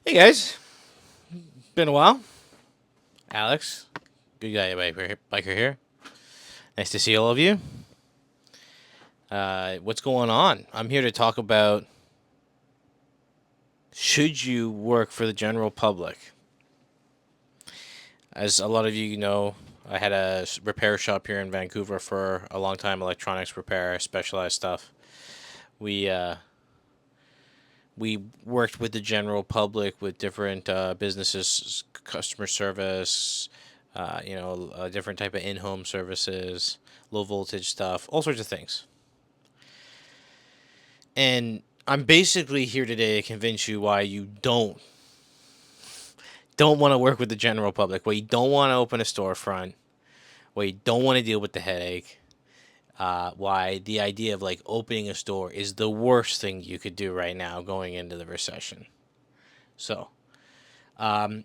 Hey guys, been a while. Alex, good guy biker here. Nice to see all of you. What's going on? I'm here to talk about should you work for the general public? As a lot of you know, I had a repair shop here in Vancouver for a long time, electronics repair, specialized stuff. We uh, we worked with the general public with different businesses, customer service, a different type of in-home services, low voltage stuff, all sorts of things. And I'm basically here today to convince you why you don't want to work with the general public, why you don't want to open a storefront, why you don't want to deal with the headache, why the idea of like opening a store is the worst thing you could do right now going into the recession. So, um,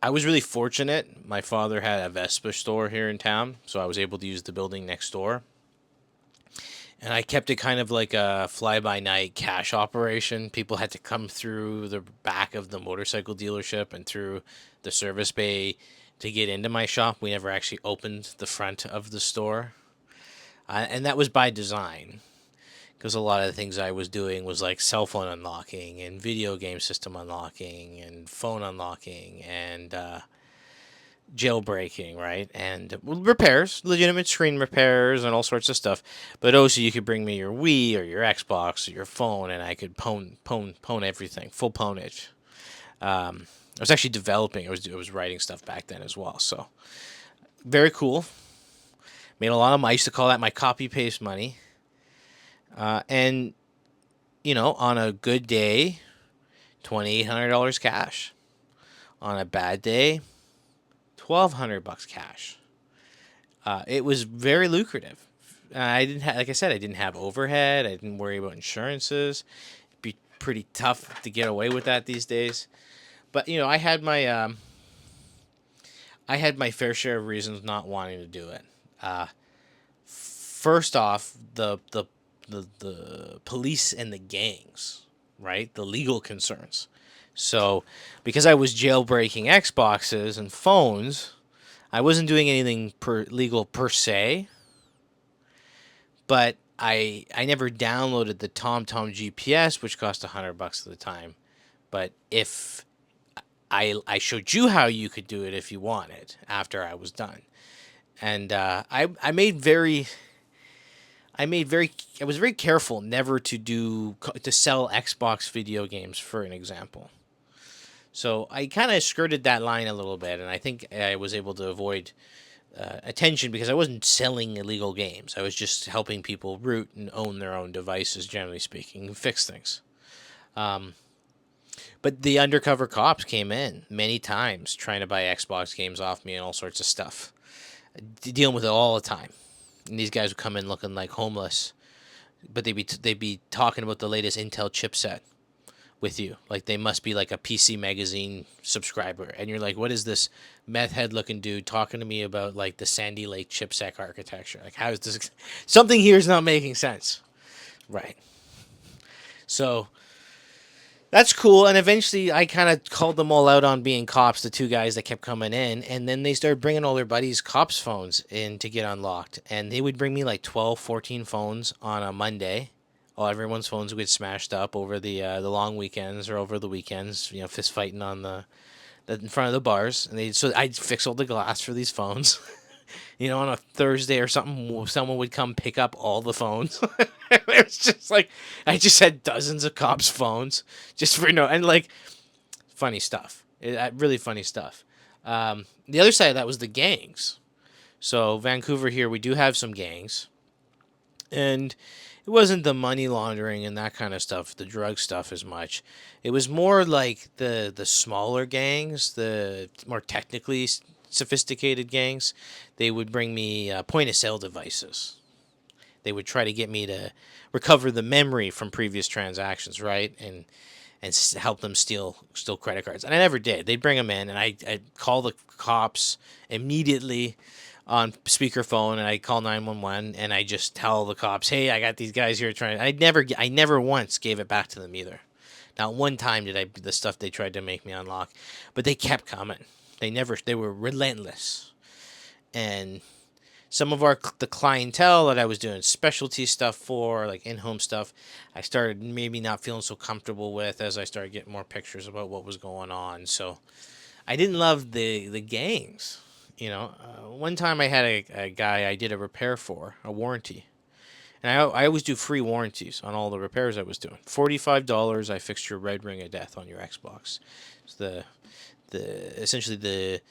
I was really fortunate. My father had a Vespa store here in town, so I was able to use the building next door. And I kept it kind of like a fly by night cash operation. People had to come through the back of the motorcycle dealership and through the service bay to get into my shop. We never actually opened the front of the store. And that was by design because a lot of the things I was doing was like cell phone unlocking and video game system unlocking and phone unlocking and jailbreaking, right? And repairs, legitimate screen repairs, and all sorts of stuff. But also, you could bring me your Wii or your Xbox or your phone, and I could pwn everything, full pwnage. I was actually developing. I was writing stuff back then as well. So very cool. Made a lot of. I used to call that my copy paste money. And on a good day, $2,800 cash. On a bad day, $1,200 cash. It was very lucrative. I didn't have, like I said, I didn't have overhead. I didn't worry about insurances. It'd be pretty tough to get away with that these days. But I had my fair share of reasons not wanting to do it. First off, the police and the gangs, right? The legal concerns. So, because I was jailbreaking Xboxes and phones, I wasn't doing anything legal per se, but I never downloaded the TomTom GPS, which cost $100 at the time. But if I showed you how you could do it if you wanted after I was done, and I was very careful never to sell Xbox video games, for an example. So I kind of skirted that line a little bit, and I think I was able to avoid attention because I wasn't selling illegal games. I was just helping people root and own their own devices, generally speaking, and fix things. Um, but the undercover cops came in many times trying to buy Xbox games off me and all sorts of stuff, dealing with it all the time. And these guys would come in looking like homeless, but they'd be talking about the latest Intel chipset with you. Like they must be like a PC Magazine subscriber, and you're like, "What is this meth head looking dude talking to me about like the Sandy Lake chipset architecture? Like, how is this? Something here is not making sense." Right. So that's cool. And eventually, I kind of called them all out on being cops. The two guys that kept coming in, and then they started bringing all their buddies' cops' phones in to get unlocked, and they would bring me like 12, 14 phones on a Monday. All everyone's phones would get smashed up over the long weekends or over the weekends. Fist fighting on the in front of the bars, and so I'd fix all the glass for these phones. On a Thursday or something, someone would come pick up all the phones. It was just like I just had dozens of cops' phones just for and like funny stuff. Really funny stuff. The other side of that was the gangs. So Vancouver here, we do have some gangs, and it wasn't the money laundering and that kind of stuff, the drug stuff as much. It was more like the smaller gangs, the more technically sophisticated gangs. They would bring me point of sale devices. They would try to get me to recover the memory from previous transactions, right? And help them steal credit cards. And I never did. They'd bring them in, and I'd call the cops immediately on speakerphone, and I call 911, and I just tell the cops, "Hey, I got these guys here trying." I never once gave it back to them either. Not one time did I the stuff they tried to make me unlock, but they kept coming. They were relentless. And some of the clientele that I was doing specialty stuff for, like in-home stuff, I started maybe not feeling so comfortable with as I started getting more pictures about what was going on. So I didn't love the gangs. One time I had a guy I did a repair for, a warranty. And I always do free warranties on all the repairs I was doing. $45, I fixed your red ring of death on your Xbox. It's essentially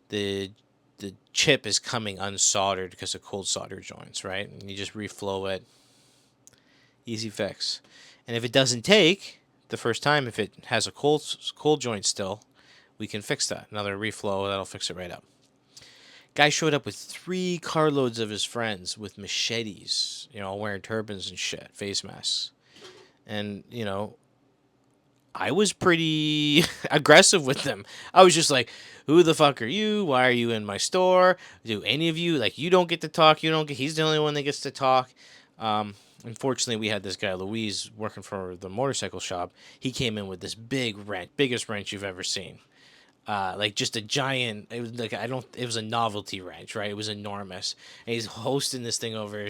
the the chip is coming unsoldered because of cold solder joints, right? And you just reflow it. Easy fix. And if it doesn't take the first time, if it has a cold joint still, we can fix that. Another reflow, that'll fix it right up. Guy showed up with 3 carloads of his friends with machetes, wearing turbans and shit, face masks. And, I was pretty aggressive with them. I was just like, who the fuck are you? Why are you in my store? Do any of you, you don't get to talk. He's the only one that gets to talk. Unfortunately, we had this guy, Louise, working for the motorcycle shop. He came in with this big wrench, biggest wrench you've ever seen. Just a giant. It was it was a novelty wrench, right? It was enormous. And he's hosting this thing over.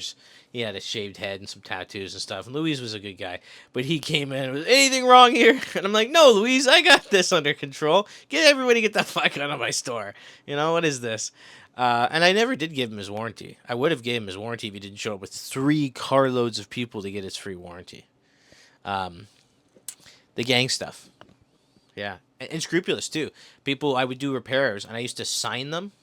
He had a shaved head and some tattoos and stuff. And Louise was a good guy, but he came in. Was anything wrong here? And I'm like, no, Louise, I got this under control. Get the fuck out of my store. What is this? And I never did give him his warranty. I would have gave him his warranty if he didn't show up with 3 carloads of people to get his free warranty. The gang stuff. Yeah. And scrupulous, too. People, I would do repairs, and I used to sign them,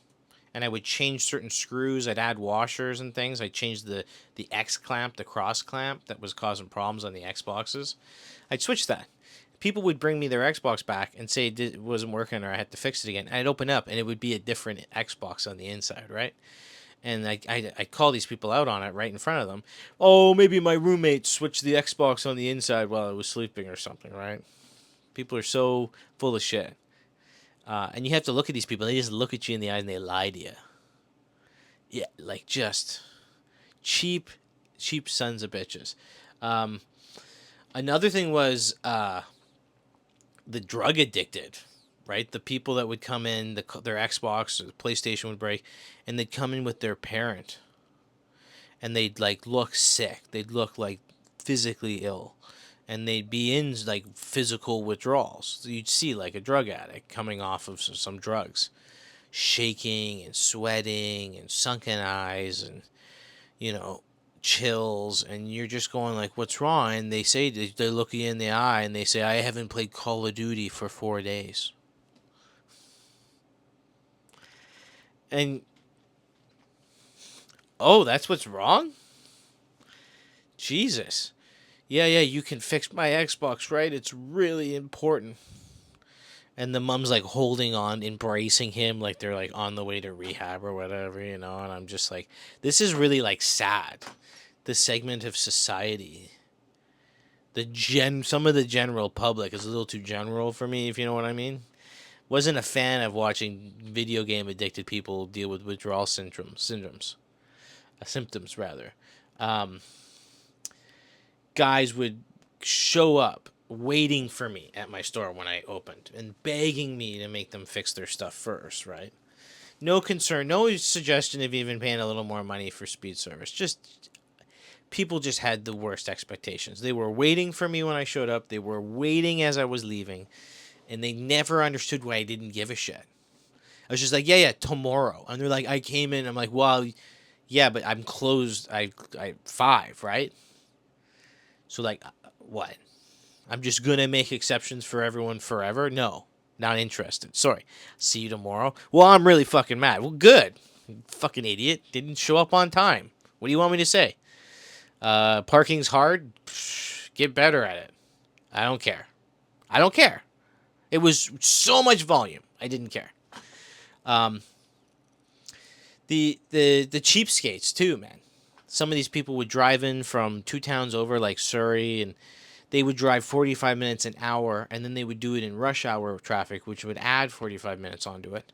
and I would change certain screws. I'd add washers and things. I'd change the X clamp, the cross clamp that was causing problems on the Xboxes. I'd switch that. People would bring me their Xbox back and say it wasn't working or I had to fix it again. I'd open up, and it would be a different Xbox on the inside, right? And I'd call these people out on it right in front of them. Oh, maybe my roommate switched the Xbox on the inside while I was sleeping or something, right? People are so full of shit. And you have to look at these people. They just look at you in the eye and they lie to you. Yeah, just cheap sons of bitches. Another thing was the drug addicted, right? The people that would come in, their Xbox or the PlayStation would break, and they'd come in with their parent. And they'd look sick. They'd look physically ill. And they'd be in physical withdrawals. So you'd see a drug addict coming off of some drugs, shaking and sweating and sunken eyes and chills, and you're just going what's wrong? And they say they look you in the eye and they say, I haven't played Call of Duty for 4 days. And oh, that's what's wrong? Jesus. Yeah, you can fix my Xbox, right? It's really important. And the mom's holding on, embracing him they're on the way to rehab or whatever, and I'm just this is really sad. The segment of society. Some of the general public is a little too general for me, if you know what I mean. Wasn't a fan of watching video game addicted people deal with withdrawal symptoms, rather. Guys would show up waiting for me at my store when I opened and begging me to make them fix their stuff first, right? No concern, no suggestion of even paying a little more money for speed service. Just people just had the worst expectations. They were waiting for me when I showed up. They were waiting as I was leaving, and they never understood why I didn't give a shit. I was just yeah, tomorrow. And they're I came in. I'm well, yeah, but I'm closed. I 5, right? So what? I'm just gonna make exceptions for everyone forever? No, not interested. Sorry. See you tomorrow. Well, I'm really fucking mad. Well, good. Fucking idiot. Didn't show up on time. What do you want me to say? Parking's hard. Get better at it. I don't care. It was so much volume. I didn't care. The cheapskates too, man. Some of these people would drive in from 2 towns over, Surrey, and they would drive 45 minutes an hour, and then they would do it in rush hour traffic, which would add 45 minutes onto it,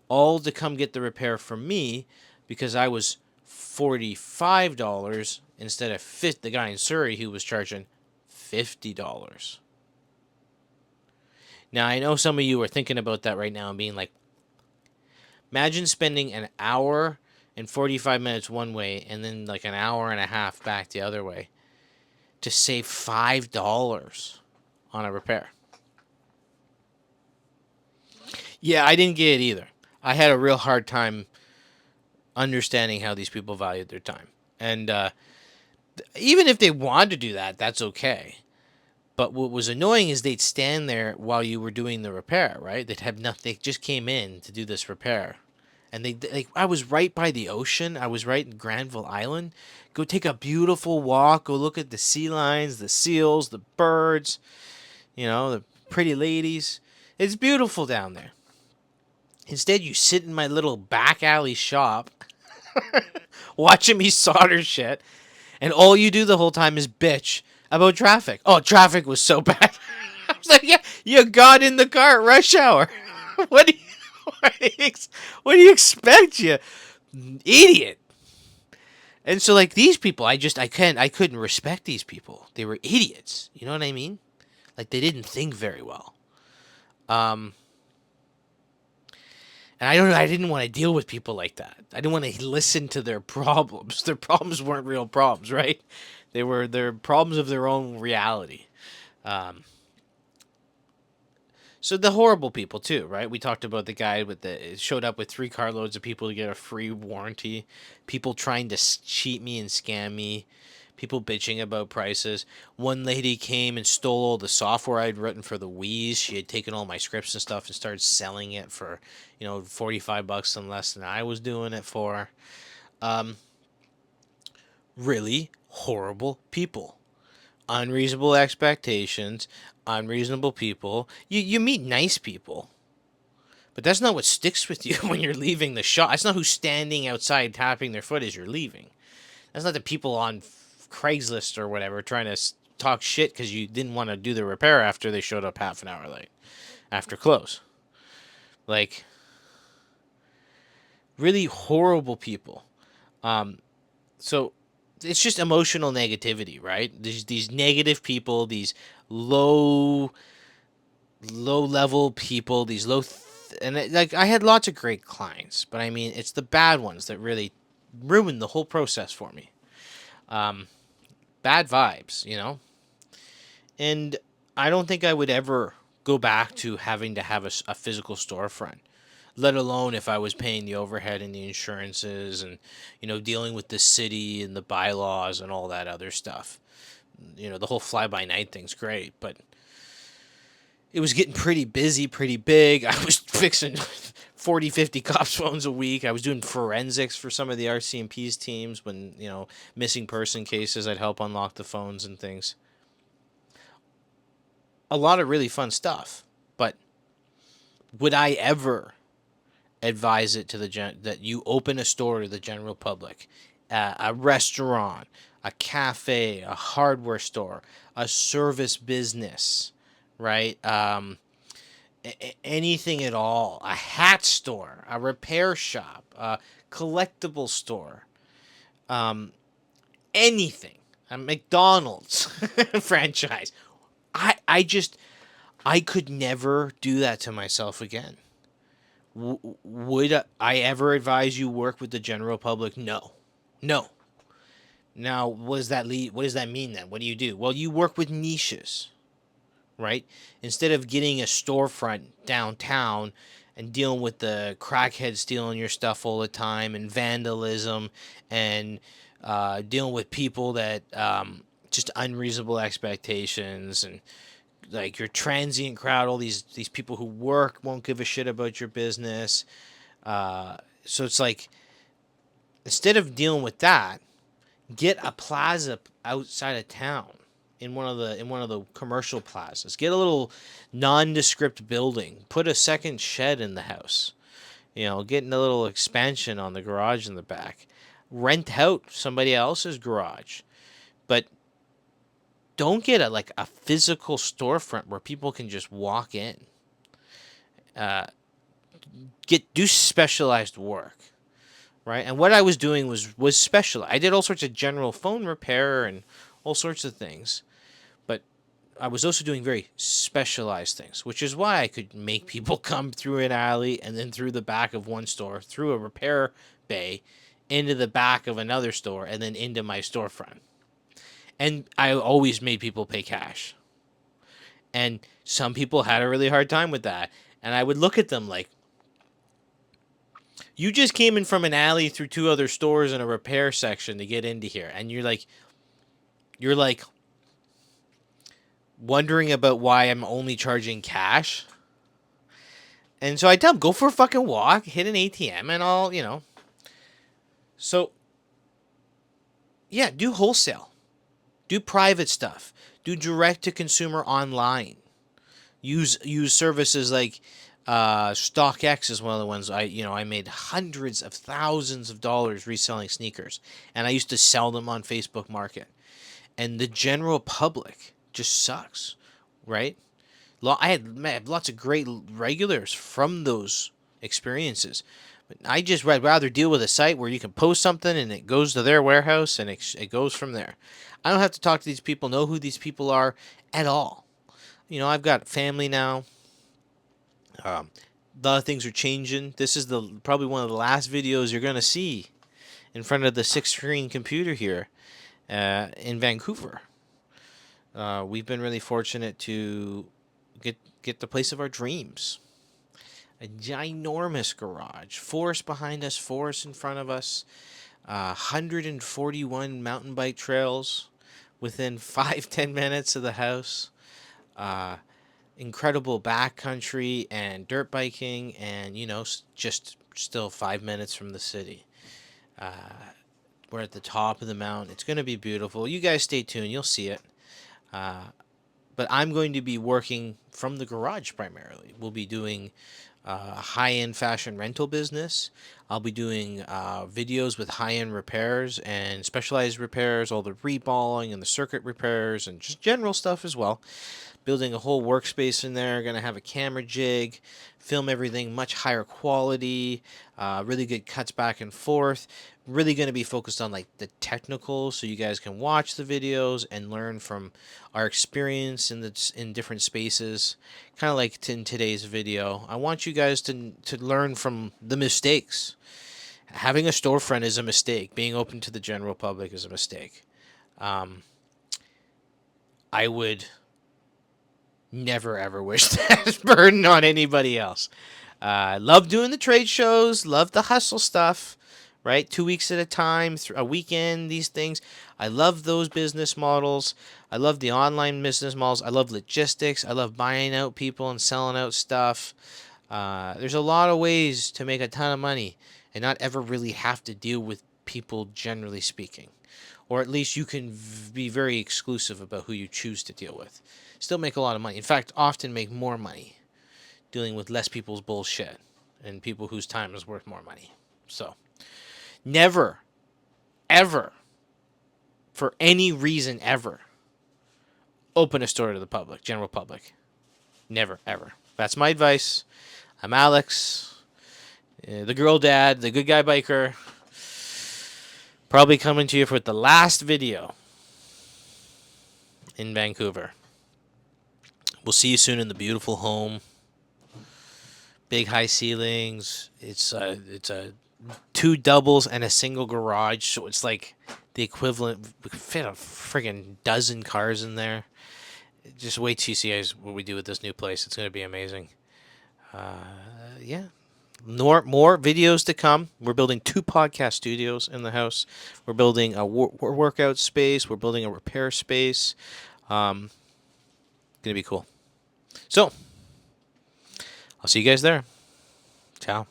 all to come get the repair from me because I was $45 instead of the guy in Surrey who was charging $50. Now, I know some of you are thinking about that right now and being like, imagine spending an hour and 45 minutes one way and then like an hour and a half back the other way to save $5 on a repair. Yeah, I didn't get it either. I had a real hard time understanding how these people valued their time. And even if they wanted to do that, that's okay. But what was annoying is they'd stand there while you were doing the repair, right? They'd have nothing. They just came in to do this repair, and I was right by the ocean. I was right in Granville Island. Go take a beautiful walk. Go look at the sea lions, the seals, the birds. The pretty ladies. It's beautiful down there. Instead, you sit in my little back alley shop, watching me solder shit, and all you do the whole time is bitch about traffic. Oh, traffic was so bad. I was like, yeah, you got in the car at rush hour. what do you, what do you expect, you idiot? And so, like, these people, I couldn't respect these people. They were idiots. You know what I mean? Like, they didn't think very well. Um, and I didn't want to deal with people like that. I didn't want to listen to their problems. Their problems weren't real problems, right? They were their problems of their own reality. Um, so the horrible people too, right? We talked about the guy with the showed up with 3 carloads of people to get a free warranty. People trying to cheat me and scam me. People bitching about prices. One lady came and stole all the software I'd written for the Wii's. She had taken all my scripts and stuff and started selling it for, $45 and less than I was doing it for. Um, really horrible people. Unreasonable expectations, unreasonable people. You meet nice people, but that's not what sticks with you when you're leaving the shop. That's not who's standing outside tapping their foot as you're leaving. That's not the people on Craigslist or whatever trying to talk shit because you didn't want to do the repair after they showed up half an hour late after close. Like, really horrible people. So it's just emotional negativity, right? These negative people, these low level people, these like I had lots of great clients, but I mean it's the bad ones that really ruined the whole process for me. Um, Bad vibes. And I don't think I would ever go back to having to have a physical storefront, let alone if I was paying the overhead and the insurances and, dealing with the city and the bylaws and all that other stuff. The whole fly by night thing's great, but it was getting pretty busy, pretty big. I was fixing 40, 50 cops phones a week. I was doing forensics for some of the RCMP's teams when, missing person cases, I'd help unlock the phones and things. A lot of really fun stuff, but would I ever advise it to that you open a store to the general public, a restaurant, a cafe, a hardware store, a service business, right? Anything at all, a hat store, a repair shop, a collectible store, um, anything, a McDonald's franchise. I could never do that to myself again. Would I ever advise you work with the general public? No. No. Now, what does that mean then? What do you do? Well, you work with niches, right? Instead of getting a storefront downtown and dealing with the crackheads stealing your stuff all the time and vandalism and dealing with people that just unreasonable expectations and like your transient crowd, all these people who work won't give a shit about your business. So it's like instead of dealing with that, get a plaza outside of town in one of the commercial plazas. Get a little nondescript building. Put a second shed in the house. Get a little expansion on the garage in the back. Rent out somebody else's garage, but don't get a physical storefront where people can just walk in. Do specialized work, right? And what I was doing was special. I did all sorts of general phone repair and all sorts of things, but I was also doing very specialized things, which is why I could make people come through an alley and then through the back of one store, through a repair bay, into the back of another store, and then into my storefront. And I always made people pay cash. And some people had a really hard time with that. And I would look at them like, you just came in from an alley through two other stores and a repair section to get into here. And you're like wondering about why I'm only charging cash. And so I tell them, go for a fucking walk, hit an ATM, and I'll. So, yeah, do wholesale. Do private stuff. Do direct to consumer online. Use services like StockX is one of the ones I made hundreds of thousands of dollars reselling sneakers, and I used to sell them on Facebook Market. And the general public just sucks, right? I had lots of great regulars from those experiences. But I'd rather deal with a site where you can post something and it goes to their warehouse and it goes from there. I don't have to talk to these people, know who these people are at all. I've got family now. A lot of things are changing. This is probably one of the last videos you're going to see in front of the 6-screen computer here in Vancouver. We've been really fortunate to get the place of our dreams. A ginormous garage. Forest behind us, forest in front of us. 141 mountain bike trails within 5-10 minutes of the house. Incredible backcountry and dirt biking, and just still 5 minutes from the city. We're at the top of the mountain. It's going to be beautiful. You guys stay tuned. You'll see it. But I'm going to be working from the garage primarily. We'll be doing high-end fashion rental business. I'll be doing videos with high-end repairs and specialized repairs, all the reballing and the circuit repairs and just general stuff as well. Building a whole workspace in there. Going to have a camera jig, film everything much higher quality, really good cuts back and forth. Really going to be focused on like the technical, so you guys can watch the videos and learn from our experience in different spaces. Kind of like in today's video, I want you guys to learn from the mistakes. Having a storefront is a mistake. Being open to the general public is a mistake. I would never ever wish that burden on anybody else. Love doing the trade shows, love the hustle stuff, right? 2 weeks at a time, a weekend, these things. I love those business models. I love the online business models. I love logistics. I love buying out people and selling out stuff. There's a lot of ways to make a ton of money and not ever really have to deal with people, generally speaking. Or at least you can be very exclusive about who you choose to deal with. Still make a lot of money. In fact, often make more money dealing with less people's bullshit and people whose time is worth more money. So, never, ever, for any reason ever, open a store to the public, general public. Never, ever. That's my advice. I'm Alex, the girl dad, the good guy biker. Probably coming to you for the last video in Vancouver. We'll see you soon in the beautiful home. Big high ceilings. It's a 2 doubles and a single garage, so it's like the equivalent. We could fit a friggin' dozen cars in there. Just wait till you see guys what we do with this new place. It's gonna be amazing. Yeah. More videos to come. We're building 2 podcast studios in the house. We're building a workout space. We're building a repair space. Gonna be cool. So, I'll see you guys there. Ciao.